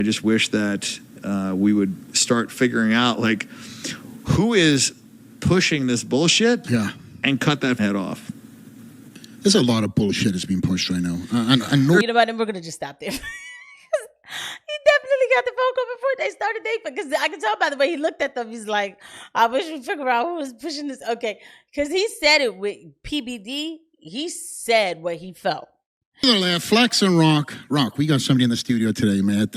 I just wish that we would start figuring out, like, who is pushing this bullshit and cut that head off. There's a lot of bullshit that's being pushed right now. I know. You know what? We're going to just stop there. He definitely got the phone call before they started dating, because I can tell by the way he looked at them. He's like, I wish we figure out who was pushing this. Okay. Because he said it with PBD. He said what he felt. Flex and Rock. We got somebody in the studio today, man.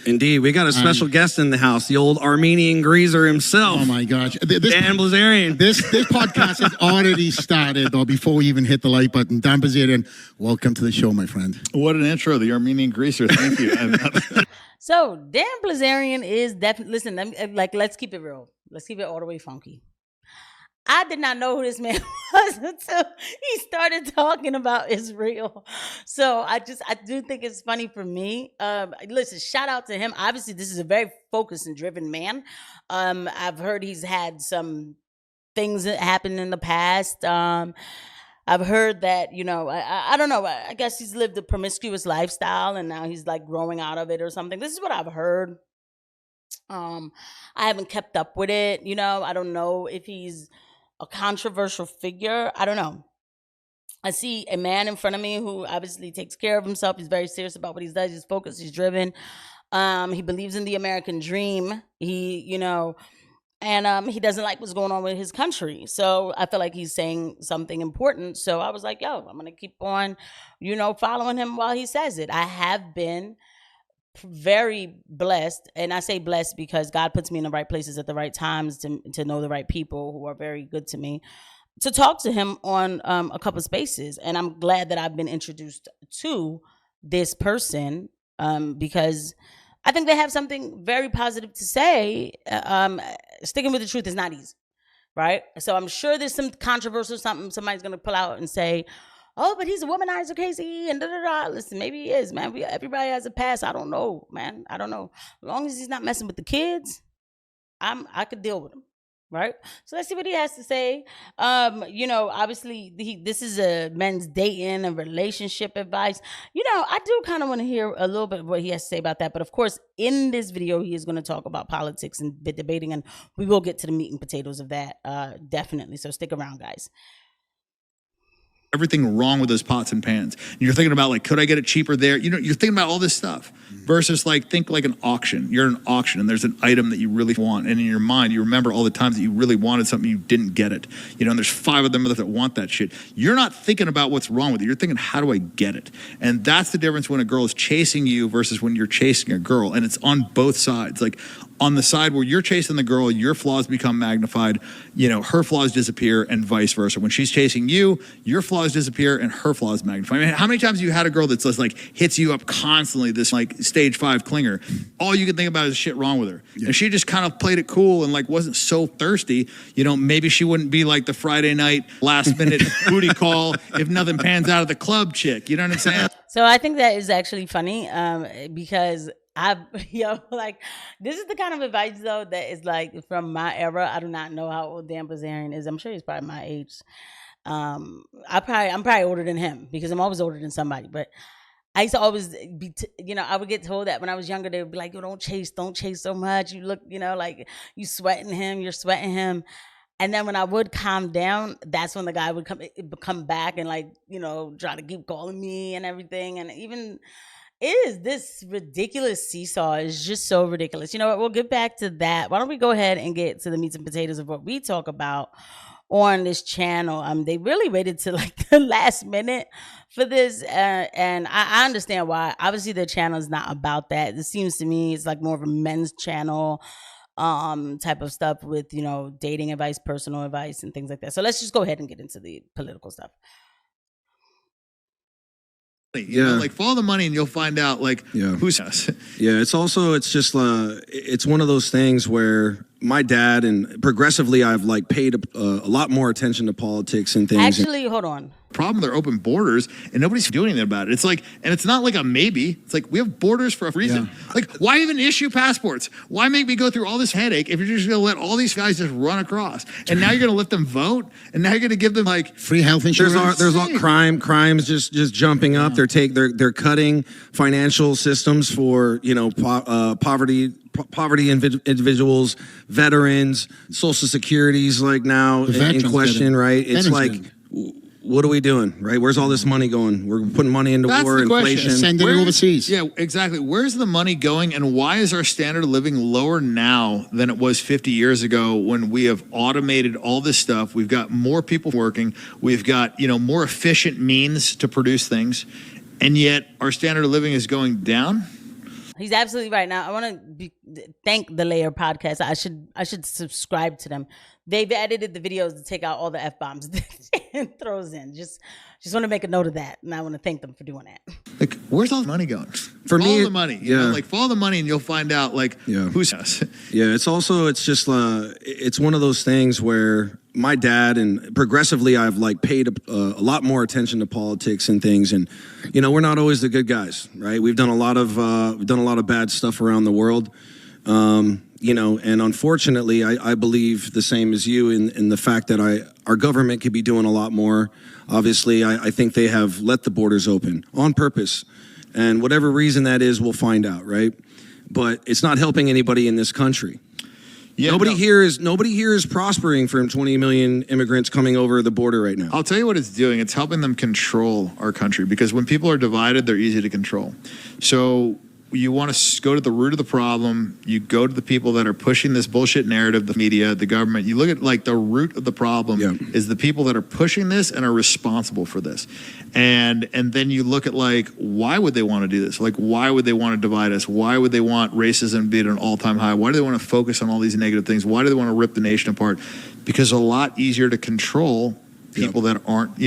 Indeed, we got a special guest in the house, the old Armenian greaser himself. Oh my gosh, Dan Bilzerian. This podcast has already started, though. Before we even hit the like button, Dan Bilzerian, welcome to the show, my friend. What an intro, the Armenian greaser. Thank you. So Dan Bilzerian is definitely. Listen, let's keep it real. Let's keep it all the way funky. I did not know who this man was until he started talking about Israel. So I do think it's funny for me. Listen, shout out to him. Obviously, this is a very focused and driven man. I've heard he's had some things that happened in the past. I've heard that, I don't know. I guess he's lived a promiscuous lifestyle and now he's like growing out of it or something. This is what I've heard. I haven't kept up with it. I don't know if he's a controversial figure. I don't know. I see a man in front of me who obviously takes care of himself. He's very serious about what he does. He's focused. He's driven. He believes in the American dream. He doesn't like what's going on with his country. So I feel like he's saying something important. So I was like, I'm going to keep on, following him while he says it. I have been very blessed, and I say blessed because God puts me in the right places at the right times to know the right people who are very good to me, to talk to him on a couple of spaces. And I'm glad that I've been introduced to this person because I think they have something very positive to say. Sticking with the truth is not easy, right? So I'm sure there's some controversial something somebody's going to pull out and say, oh, but he's a womanizer, Casey, and da-da-da. Listen, maybe he is, man. Everybody has a past. I don't know, man. I don't know. As long as he's not messing with the kids, I could deal with him, right? So let's see what he has to say. Obviously, this is a men's dating and relationship advice. I do kind of want to hear a little bit of what he has to say about that. But, of course, in this video, he is going to talk about politics and debating, and we will get to the meat and potatoes of that, definitely. So stick around, guys. Everything wrong with those pots and pans. And you're thinking about, like, could I get it cheaper there? You're thinking about all this stuff versus, like, think like an auction. You're at an auction and there's an item that you really want. And in your mind, you remember all the times that you really wanted something, you didn't get it. And there's 5 of them that want that shit. You're not thinking about what's wrong with it. You're thinking, how do I get it? And that's the difference when a girl is chasing you versus when you're chasing a girl. And it's on both sides. Like, on the side where you're chasing the girl, your flaws become magnified, her flaws disappear, and vice versa. When she's chasing you, your flaws disappear and her flaws magnify. I mean, how many times have you had a girl that's just like hits you up constantly, this like stage 5 clinger? All you can think about is shit wrong with her. Yeah. And she just kind of played it cool and like wasn't so thirsty. Maybe she wouldn't be like the Friday night last minute booty call if nothing pans out of the club chick. You know what I'm saying? So I think that is actually funny because this is the kind of advice though that is like from my era. I do not know how old Dan Bilzerian is. I'm sure he's probably my age. I'm probably older than him because I'm always older than somebody. But I used to always be, I would get told that when I was younger, they would be like, "Yo, don't chase so much. You look, like you sweating him. You're sweating him." And then when I would calm down, that's when the guy would come back and like, try to keep calling me and everything. And even this ridiculous seesaw is just so ridiculous. You know what? We'll get back to that. Why don't we go ahead and get to the meats and potatoes of what we talk about on this channel. They really waited to like the last minute for this. And I understand why. Obviously, their channel is not about that. It seems to me it's like more of a men's channel type of stuff with, dating advice, personal advice, and things like that. So let's just go ahead and get into the political stuff. Like follow the money and you'll find out who's us. It's just it's one of those things where my dad and progressively I've like paid a lot more attention to politics and things. Actually, hold on. problem with their open borders, and nobody's doing anything about it. It's like, and it's not like a maybe. It's like, we have borders for a reason. Yeah. Like, why even issue passports? Why make me go through all this headache if you're just going to let all these guys just run across? And now you're going to let them vote, and now you're going to give them like free health insurance. There's all crimes just jumping up. They're cutting financial systems for poverty individuals, veterans, Social Security's like now in question, right? It's like, what are we doing, right? Where's all this money going? We're putting money into war, inflation. Sending it overseas. Yeah, exactly. Where's the money going, and why is our standard of living lower now than it was 50 years ago when we have automated all this stuff? We've got more people working. We've got, more efficient means to produce things, and yet our standard of living is going down. He's absolutely right. Now, I want to thank the Layer Podcast. I should subscribe to them. They've edited the videos to take out all the F-bombs that Dan throws in. Just want to make a note of that, and I want to thank them for doing that. Like, where's all the money going? For follow me, the money. You know, like, follow the money, and you'll find out, who's us. Yeah, it's just it's one of those things where my dad and progressively I've paid a lot more attention to politics and things, and we're not always the good guys, right? We've done a lot of bad stuff around the world. And unfortunately, I believe the same as you in the fact that our government could be doing a lot more. Obviously, I think they have let the borders open on purpose. And whatever reason that is, we'll find out, right? But it's not helping anybody in this country. Yeah, nobody here is prospering from 20 million immigrants coming over the border right now. I'll tell you what it's doing. It's helping them control our country, because when people are divided, they're easy to control. So you want to go to the root of the problem. You go to the people that are pushing this bullshit narrative, the media, the government. You look at the root of the problem is the people that are pushing this and are responsible for this. And then you look at why would they want to do this? Why would they want to divide us? Why would they want racism to be at an all-time high? Why do they want to focus on all these negative things? Why do they want to rip the nation apart? Because it's a lot easier to control people that aren't,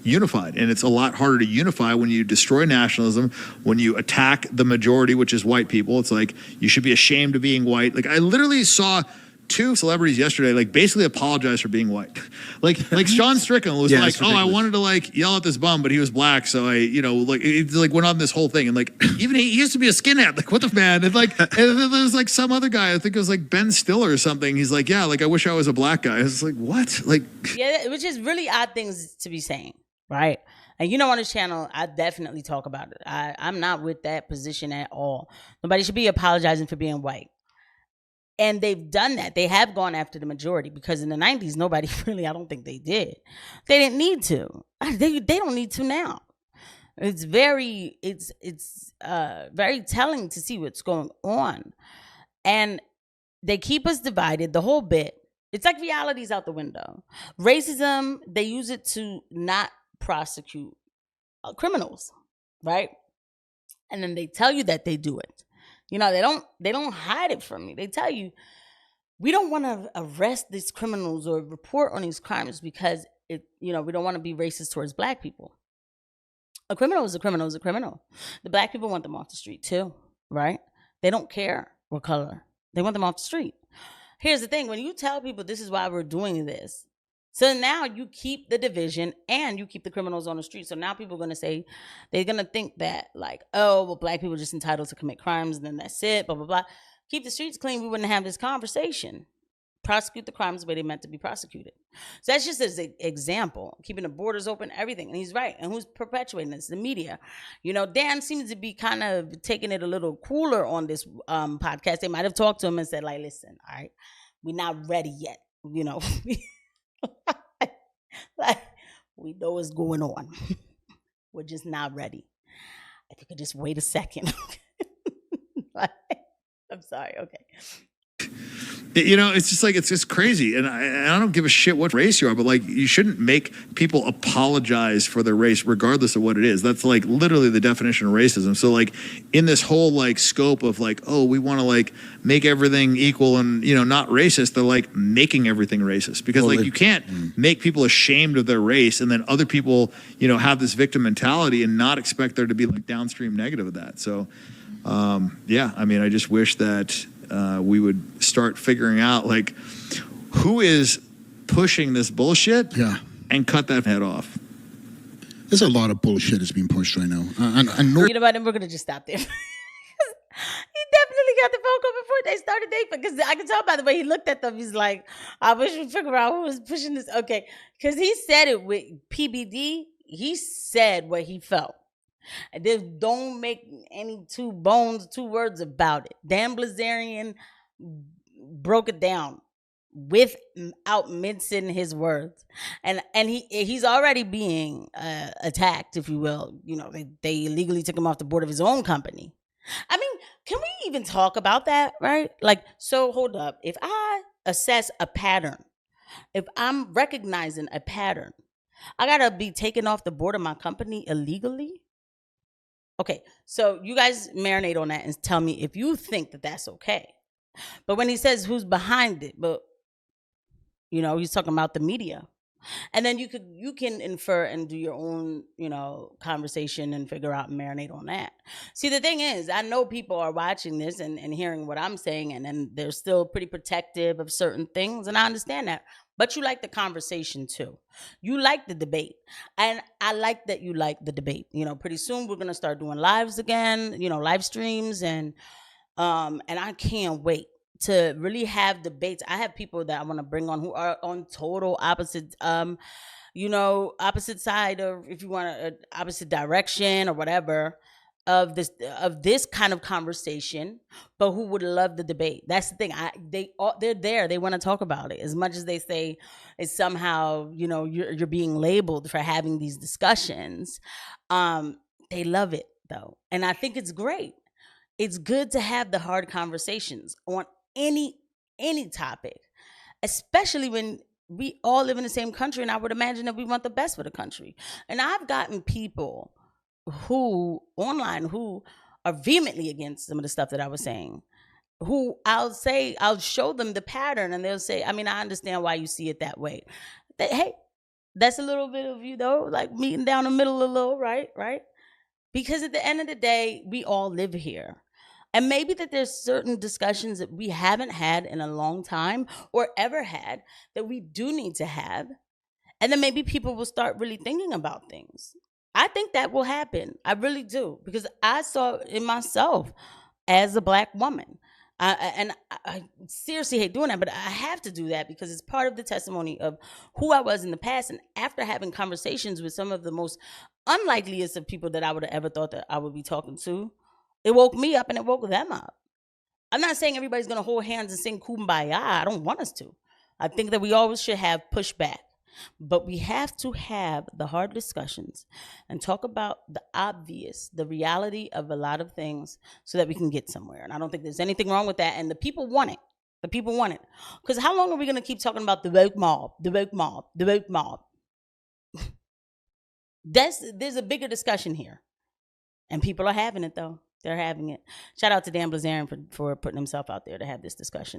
unified. And it's a lot harder to unify when you destroy nationalism, when you attack the majority, which is white people. It's like, you should be ashamed of being white. I literally saw two celebrities yesterday, basically apologize for being white. Like Sean Strickland was I wanted to yell at this bum, but he was black. So I, it went on this whole thing. And even he used to be a skinhead. What the man? And and then there's some other guy, I think it was Ben Stiller or something. He's I wish I was a black guy. I was what? Yeah, which is really odd things to be saying, right? And on his channel, I definitely talk about it. I'm not with that position at all. Nobody should be apologizing for being white. And they've done that. They have gone after the majority, because in the 90s, nobody really, I don't think they did. They didn't need to. They don't need to now. It's very telling to see what's going on. And they keep us divided, the whole bit. It's like reality's out the window. Racism, they use it to not prosecute criminals, right? And then they tell you that they do it. They don't hide it from you. They tell you, we don't want to arrest these criminals or report on these crimes because we don't want to be racist towards black people. A criminal is a criminal is a criminal. The black people want them off the street too, right? They don't care what color. They want them off the street. Here's the thing. When you tell people this is why we're doing this, so now you keep the division and you keep the criminals on the street. So now people are going to say, they're going to think that black people are just entitled to commit crimes and then that's it, blah, blah, blah. Keep the streets clean, we wouldn't have this conversation. Prosecute the crimes the way they're meant to be prosecuted. So that's just an example. Keeping the borders open, everything. And he's right. And who's perpetuating this? The media. Dan seems to be kind of taking it a little cooler on this podcast. They might have talked to him and said, listen, all right, we're not ready yet. We know what's going on. We're just not ready. If you could just wait a second. I'm sorry. Okay. It's just it's just crazy. And I don't give a shit what race you are, but you shouldn't make people apologize for their race regardless of what it is. That's literally the definition of racism. So in this whole scope of we want to make everything equal and not racist, they're making everything racist, because you can't make people ashamed of their race and then other people have this victim mentality and not expect there to be downstream negative of that. So I just wish that we would start figuring out who is pushing this bullshit and cut that head off. There's a lot of bullshit that's being pushed right now. And no, You know what? And we're gonna just stop there. He definitely got the phone call before they started dating because I can tell by the way he looked at them. He's like, I wish we'd figure out who was pushing this. Okay, because he said it with PBD. He said what he felt. And then don't make any two words about it. Dan Bilzerian broke it down without mincing his words, and he's already being attacked, if you will. You know, they illegally took him off the board of his own company. I mean, can we even talk about that, right? Like, so hold up. If I assess a pattern, if I'm recognizing a pattern, I gotta be taken off the board of my company illegally? Okay, so you guys marinate on that and tell me if you think that that's okay. But when he says who's behind it, but you know, he's talking about the media. And then you can infer and do your own, you know, conversation and figure out and marinate on that. See, the thing is, I know people are watching this and hearing what I'm saying, and then they're still pretty protective of certain things, and I understand that. But you like the conversation too. You like the debate. And I like that you like the debate. You know, pretty soon we're gonna start doing lives again, you know, live streams, and I can't wait to really have debates. I have people that I want to bring on who are on total opposite, opposite side, or if you want a opposite direction or whatever of this kind of conversation, but who would love the debate. That's the thing. They're there. They want to talk about it as much as they say it's somehow, you know, you're being labeled for having these discussions. They love it though, and I think it's great. It's good to have the hard conversations on any topic, especially when we all live in the same country, and I would imagine that we want the best for the country. And I've gotten people who online who are vehemently against some of the stuff that I was saying, who I'll show them the pattern, and they'll say, I mean, I understand why you see it that way. Hey, that's a little bit of, you know, like meeting down the middle a little, right? Because at the end of the day, we all live here. And maybe that there's certain discussions that we haven't had in a long time or ever had that we do need to have. And then maybe people will start really thinking about things. I think that will happen. I really do. Because I saw it in myself as a Black woman. I seriously hate doing that, but I have to do that because it's part of the testimony of who I was in the past. And after having conversations with some of the most unlikeliest of people that I would have ever thought that I would be talking to, it woke me up and it woke them up. I'm not saying everybody's going to hold hands and sing Kumbaya. I don't want us to. I think that we always should have pushback. But we have to have the hard discussions and talk about the obvious, the reality of a lot of things so that we can get somewhere. And I don't think there's anything wrong with that. And the people want it. The people want it. Because how long are we going to keep talking about the woke mob, the woke mob, the woke mob? There's a bigger discussion here. And people are having it, though. They're having it. Shout out to Dan Bilzerian for putting himself out there to have this discussion.